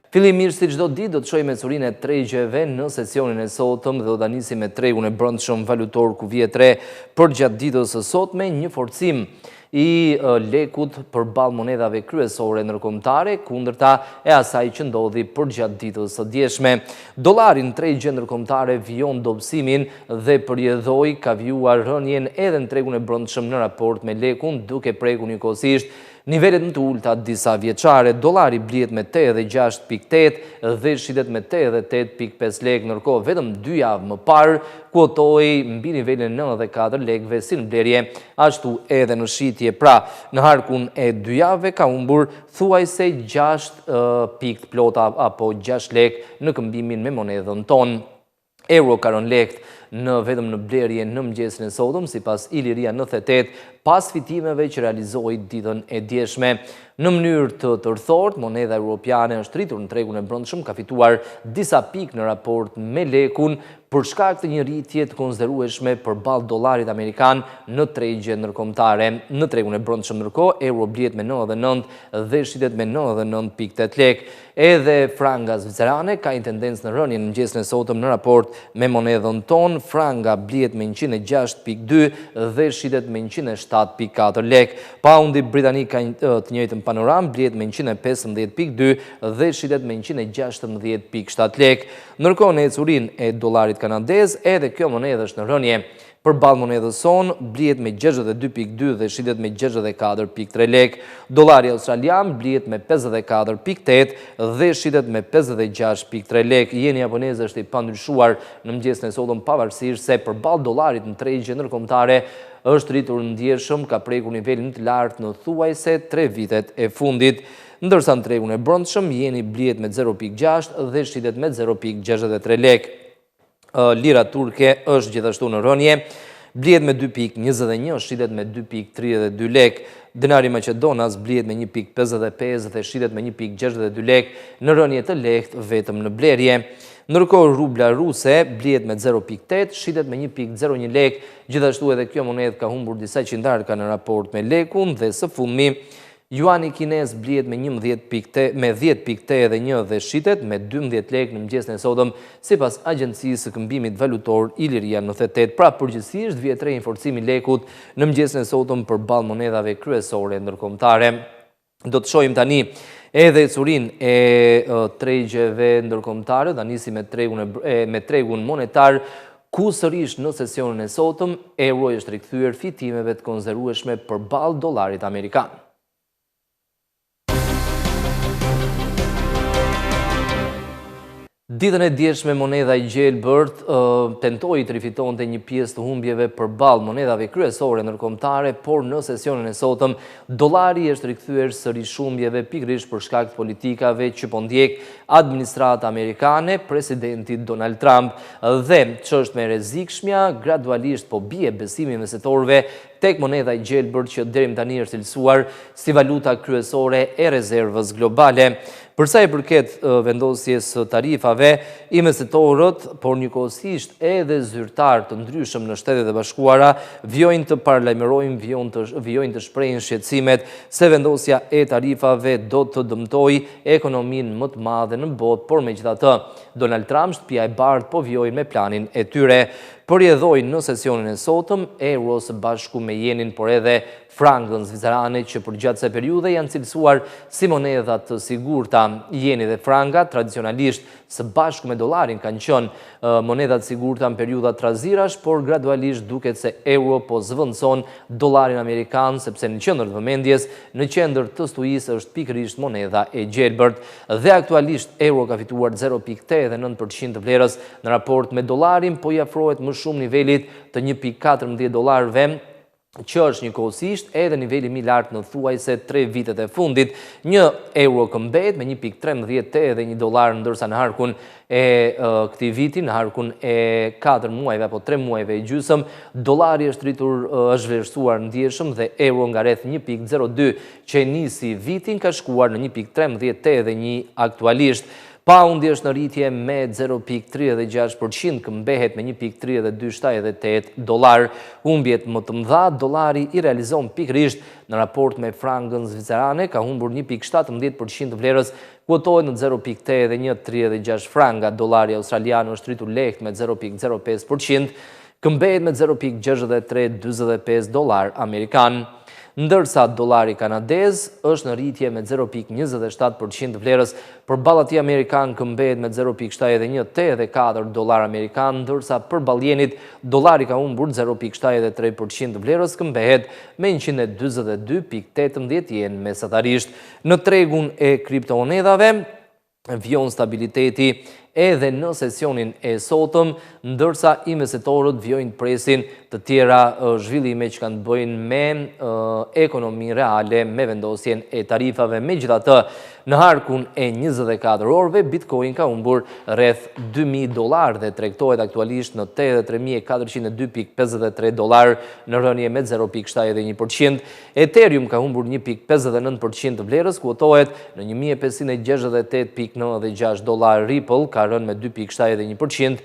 Fillimisht si çdo ditë do të shohim ecurinë e tregjeve në sesionin e sotëm dhe do ta nisim me tregun e brendshëm valutor ku vjet re për gjatë ditës së sotme, një forcim i lekut përballë monedhave kryesore ndërkombëtare kundërta e asaj që ndodhi për gjatë ditës së djeshme. Dollari në tregje ndërkombëtare vijon dobësimin dhe përjedhoi ka vijuar rënjen edhe në tregun e brendshëm në raport me lekun, duke prekur njëkohësisht nivelet më të ulta disa vjeçare. Dollari blihet me 86.8 dhe shitet me 88.5 lekë, ndërkohë vetëm 2 javë më parë kuotoi mbi nivelin 94 lekëve si në blerje, ashtu edhe në shitje. Pra, në harkun e 2 javëve ka humbur thuajse 6 pikë plota apo 6 lekë në këmbimin me monedhën tonë. Euro ka rënë lehtë vetëm në blerje në mëngjesin e sotëm, sipas Iliria 98, pas fitimeve që realizoi ditën e djeshme. Në mënyrë të tërthort, monedha europiane është rritur në tregun e brendshëm, ka fituar disa pikë në raport me lekun për shkak të një rritje të konsiderueshme përballë dollarit amerikan në tregje ndërkombëtare. Në tregun e brendshëm ndërkohë, euro blihet me 99 dhe shitet me 99.8 lekë. Edhe franga zvicerane ka një tendencë në rënje në mëngjesin e sotëm në raport me monedhën tonë. Franga blihet me 106.2 dhe shitet me 107.4 lekë. Paundi britanik ka të njëjtën panoram, blihet me 115.2 dhe shitet me 116.7 lekë. Ndërkohë në ecurinë e dollarit kanadez, edhe kjo monedhë është në rënje. Përballë monedhës sonë blihet me 62.2 dhe shitet me 64.3 lekë. Dollari australian blihet me 54.8 dhe shitet me 56.3 lekë. Jeni japonez është i pandryshuar në mëngjesin e sotëm, pavarësisht se përballë dollarit në tregje ndërkombëtare është rritur ndjeshëm, ka prekur nivelin të lartë në thuajse 3 vitet e fundit. Ndërsa në tregun e brendshëm jeni blihet me 0.6 dhe shitet me 0.63 lekë. Lira turke është gjithashtu në rënje, blihet me 2.21, shitet me 2.32 lekë. Denari Maqedonas blihet me 1.55 dhe shitet me 1.62 lekë në rënje të lehtë vetëm në blerje. Ndërkohë rubla ruse blihet me 0.8, shitet me 1.01 lekë. Gjithashtu edhe kjo monedhë ka humbur disa qindarka në raport me lekun dhe së fundmi juani kinez blihet me 10.8 dhe 1 dhe shitet me 12 lekë në mëngjesin e sotëm, sipas agjencisë së këmbimit valutor Iliria 98. Pra përgjithsisht vjet re forcimi i lekut në mëngjesin e sotëm përballë monedhave kryesore ndërkombëtare. Do të shohim tani edhe ecurinë e tregjeve ndërkombëtare, ta nisim me tregun monetar, ku sërish në sesionin e sotëm euro është rikthyer fitimeve të konsiderueshme përballë dollarit amerikan. Ditën e djeshme monedha i gjelbërt tentoi të rifitonte një pjesë të humbjeve përballë monedhave kryesore ndërkombëtare, por në sesionin e sotëm dollari është rikthyer sërish humbjeve pikërisht për shkak të politikave që po ndjek administrata amerikane, presidenti Donald Trump, dhe ç'është më rrezikshmja, gradualisht po bie besimi i mesetorëve tek monedha i gjelbërt që deri më tani është cilësuar si valuta kryesore e rezervës globale. Përsa i përket vendosjes tarifave, i mesetorët, por njëkohësisht edhe zyrtar të ndryshëm në Shtetet e Bashkuara, vjojnë të paralajmërojnë, vjojnë të shprehin shqetësimet se vendosja e tarifave do të dëmtojë ekonominë më të madhe në botë, por megjithatë, Donald Trump, shtëpia e bardhë, po vjojnë me planin e tyre. Përjedhojnë në sesionin e sotëm euro së bashku me jenin, por edhe frangën zvicerane që për gjatë kësaj periudhe janë cilësuar si monedha të sigurta. Jeni dhe franga tradicionalisht së bashku me dollarin kanë qenë monedha të sigurta në periudha trazirash, por gradualisht duket se euro po zvendëson dollarin amerikan, sepse në qendër të vëmendjes, në qendër të stuisë është pikërisht monedha e gjelbërt. Dhe aktualisht euro ka fituar 0.89% të vlerës në raport me dollarin, po i afrohet më shumë nivelit të 1.14 dollarëve, që është njëkohësisht edhe niveli më i lartë në thuajse 3 vitet e fundit. Një euro këmbet me 1.13 edhe $1, ndërsa në harkun e këtij viti, në harkun e 4 muajve apo 3 muajve e gjysmë, dollari është vlerësuar ndjeshëm dhe euro nga rreth 1.02 që nisi vitin ka shkuar në 1.13 edhe 1 aktualisht. Paundi është në rritje me 0,36%, këmbehet me 1,3278 dolar. Humbjet më të mëdha, dolari i realizon pikërisht në raport me frangën zvicerane, ka humbur 1,17% vlerës, kuotohet në 0,8136 franga. Dolari australian është rritur lehtë me 0,05%, këmbehet me 0,6345 dolar amerikan. Ndërsa dolari kanadez është në rritje me 0,27% vlerës, përballë atij amerikan këmbehet me 0,7184 dolar amerikan, ndërsa përballë jenit dolari ka humbur 0,73% vlerës, këmbehet me 142,18 yen mesatarisht. Në tregun e kriptomonedave vjon stabiliteti edhe në sesionin e sotëm, ndërsa investitorët vjojnë presin të tjera zhvillime që kanë të bëjnë me ekonomi reale, me vendosjen e tarifave. Megjithatë, në harkun e 24 orëve, Bitcoin ka humbur rreth 2.000 dolar dhe tregtohet aktualisht në 83.402.53 dolar në rënje me 0,71%. Ethereum ka humbur 1,59% vlerës, kuotohet në 1.568.96 dolar. Ripple ka rënë me 2,71%,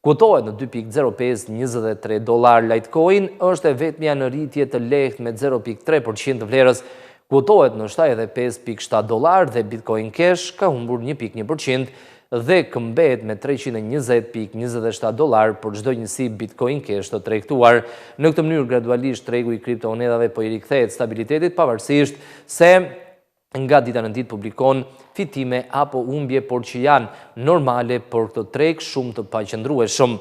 kuotohet në 2,0523 dolar. Litecoin është e vetmja në rritje të lehtë me 0,3% vlerës, kuotohet në 75,7 dolar dhe Bitcoin Cash ka humbur 1,1% dhe këmbehet me 320,27 dolar për çdo njësi Bitcoin Cash të tregtuar. Në këtë mënyrë gradualisht tregu i kriptomonedave po i rikthehet stabilitetit, pavarësisht se nga dita në ditë publikon fitime apo humbje, por që janë normale për këtë treg shumë të paqëndrueshëm.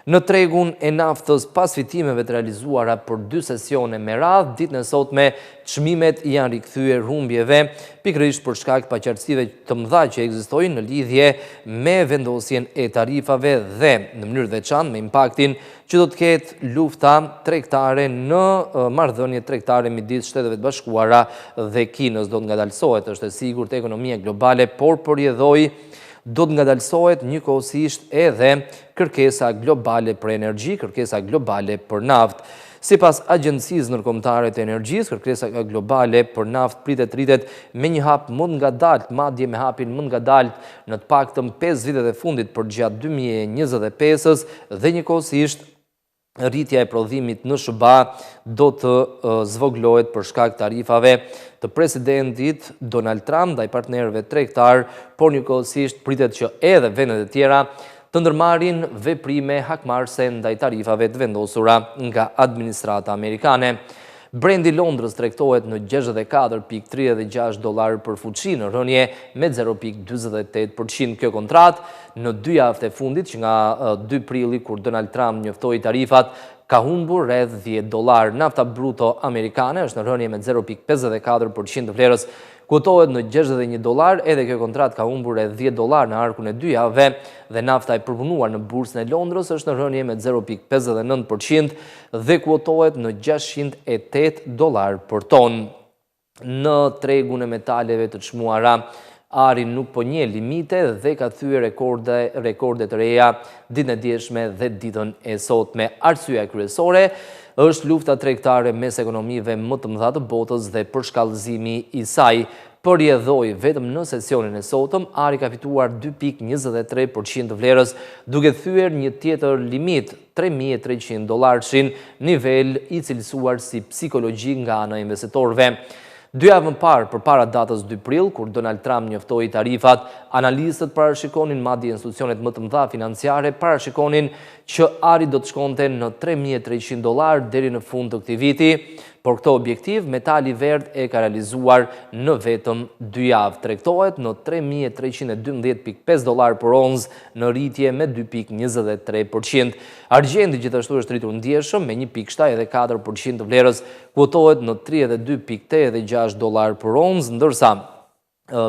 Në tregun e naftës, pas fitimeve të realizuara për 2 sesione me radhë, ditën e sotme çmimet janë rikthyer humbjeve, pikërisht për shkak të paqartësive të mëdha që ekzistojnë në lidhje me vendosjen e tarifave dhe në mënyrë veçantë me impaktin që do të ketë lufta tregtare në marrëdhënie tregtare midis Shteteve të Bashkuara dhe Kinës. Do të ngadalësohet, është e sigurt, ekonomia globale, por përjedhoi do të ngadalësohet njëkohësisht edhe kërkesa globale për energji, kërkesa globale për naftë. Sipas Agjencisë Ndërkombëtare të Energjisë, kërkesa globale për naftë pritet me një hap më ngadalt, madje me hapin më ngadalt në të paktën 5 vitet e fundit për gjatë 2025-s dhe njëkohësisht rritja e prodhimit në SBA do të zvoglohet për shkak tarifave të presidentit Donald Trump ndaj partnerëve tregtar, por njëkohësisht pritet që edhe vendet e tjera të ndërmarrin veprime hakmarrëse ndaj tarifave të vendosura nga administrata amerikane. Brendi Londrës tregtohet në 64,36 dolar për fuqi në rënje me 0,48%. Kjo kontratë në 2 javët e fundit që nga 2 prilli kur Donald Trump njoftoi tarifat ka humbur rreth 10 dolar. Nafta bruto amerikane është në rënje me 0,54% vlerës, kuotohet në 61 dolar, edhe kjo kontratë ka humbur rreth 10 dolar në arkun e 2 javëve dhe nafta e përpunuar në bursën e Londrës është në rënje me 0,59% dhe kuotohet në 608 dolar për ton. Në tregun e metaleve të çmuara, ari nuk po njeh limite dhe ka thyer rekorde të reja ditën e dieshme dhe ditën e sotme. Arsyeja kryesore është lufta tregtare mes ekonomive më të mëdha të botës dhe përshkallëzimi i saj. Përjedhoi vetëm në sesionin e sotëm, ari ka fituar 2,23% vlerës, duke thyer një tjetër limit, 3.300 dolar-shin, nivel i cilësuar si psikologjik nga ana e investitorëve. 2 javë më parë, përpara datës 2 prill, kur Donald Trump njoftoi tarifat, analistët parashikonin, madje institucionet më të mëdha financiare parashikonin që ari do të shkonte në 3.300 dolar deri në fund të këtij viti. Por këto objektiv, metali verdh e ka realizuar në vetëm 2 javë. Tregtohet në 3.312.5 dolar për onzë, në rritje me 2,23%. Argjendi gjithashtu është rritur ndjeshëm me 1,74% vlerës, kuotohet në 32,86 dolar për onzë, ndërsa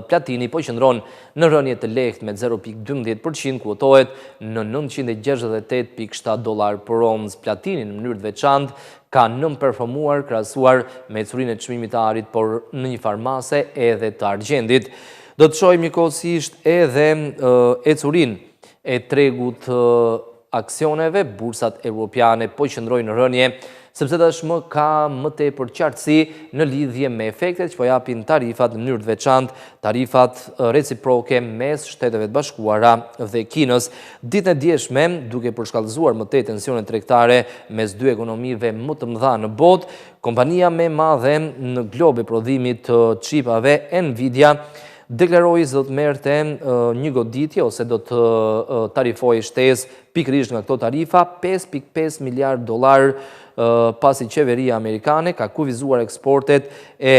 platini po qëndron në rënje të lehtë me 0,12%, kuotohet në 968,7 dolar për onzë. Platini në mënyrë të veçantë ka nënperformuar krahasuar me ecurinë e çmimit të arit, por në një farmase edhe të argjendit. Do të shohim njëkohësisht edhe ecurinë e tregut aksioneve. Bursat europiane po qëndrojnë në rënje sepse tashmë ka më tepër qartësi në lidhje me efektet që po japin tarifat në mënyrë të veçantë, tarifat reciproke mes Shteteve të Bashkuara dhe Kinës. Ditën e djeshme, duke përshkallëzuar më tej tensionet tregtare mes dy ekonomive më të mëdha në botë, kompania më e madhe në glob e prodhimit të çipave, Nvidia, deklaroi se do të merrte një goditje ose do të tarifojë shtesë pikërisht nga këto tarifa $5.5 miliard, pasi qeveria amerikane ka kufizuar eksportet e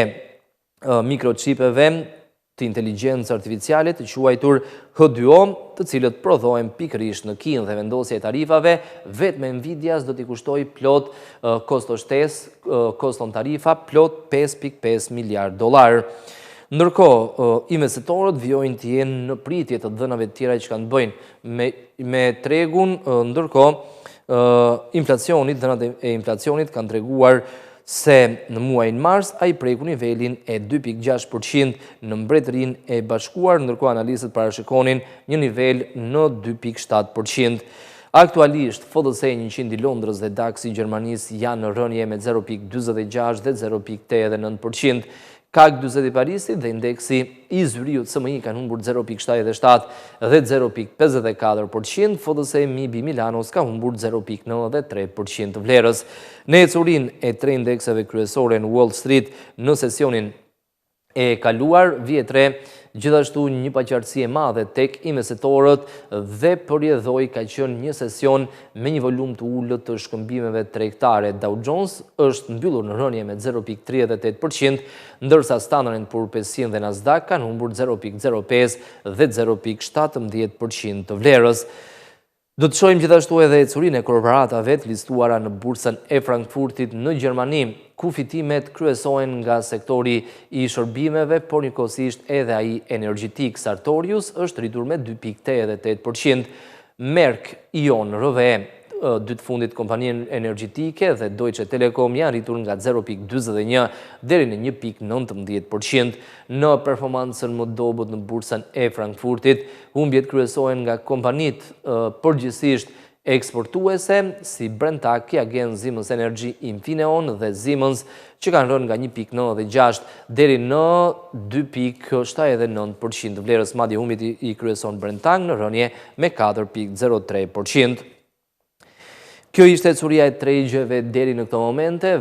mikroçipeve të inteligjencës artificiale të quajtur H2O, të cilët prodhohen pikërisht në Kinë, dhe vendosja e tarifave vetëm Nvidias do t'i kushtoj plot koston tarifa plot $5.5 miliard. Ndërkohë, investitorët vijojnë të jenë në pritje të dhënave të tjera që kanë të bëjnë me tregun, ndërkohë dhënat e inflacionit kanë treguar se në muajin mars ai preku nivelin e 2.6% në Mbretërinë e Bashkuar, ndërkohë analistët parashikonin një nivel në 2.7%. Aktualisht, FTSE 100 i Londrës dhe DAX i Gjermanisë janë në rënje me 0.46 dhe 0.89%. CAC 40 i Parisit dhe indeksi i Zyriut SMI kanë humbur 0.77 dhe 0.54%, FTSE MIB i Milanos ka humbur 0.93% të vlerës. Në ecurinë e tre indekseve kryesore në Wall Street në sesionin e kaluar, vjetre gjithashtu një paqartësi e madhe tek investitorët dhe përjedhoi ka qenë një sesion me një volum të ulët të shkëmbimeve tregtare. Dow Jones është mbyllur në rënje me 0.38%, ndërsa Standard & Poor's 500 dhe Nasdaq kanë humbur 0.05 dhe 0.17% të vlerës. Do të shohim gjithashtu edhe ecurinë e korporatave të listuara në bursën e Frankfurtit në Gjermani, ku fitimet kryesohen nga sektori i shërbimeve, por njëkohësisht edhe ai energjetik. Sartorius është rritur me 2.88%, Merck, Ion, RWE, dy të fundit kompaninë energjetike dhe Deutsche Telekom janë rritur nga 0.41 deri në 1.19%. Në performancën më dobët në bursën e Frankfurtit, humbjet kryesohen nga kompanitë përgjithsisht eksportuese si Brenntag, Qiagen, Siemens Energy, Infineon dhe Siemens, që kanë rënë nga 1.96 deri në 2.79% të vlerës. Madje humbjet i kryeson Brenntag në rënje me 4.03%. Kjo ishte ecuria e tregjeve deri në këto momente.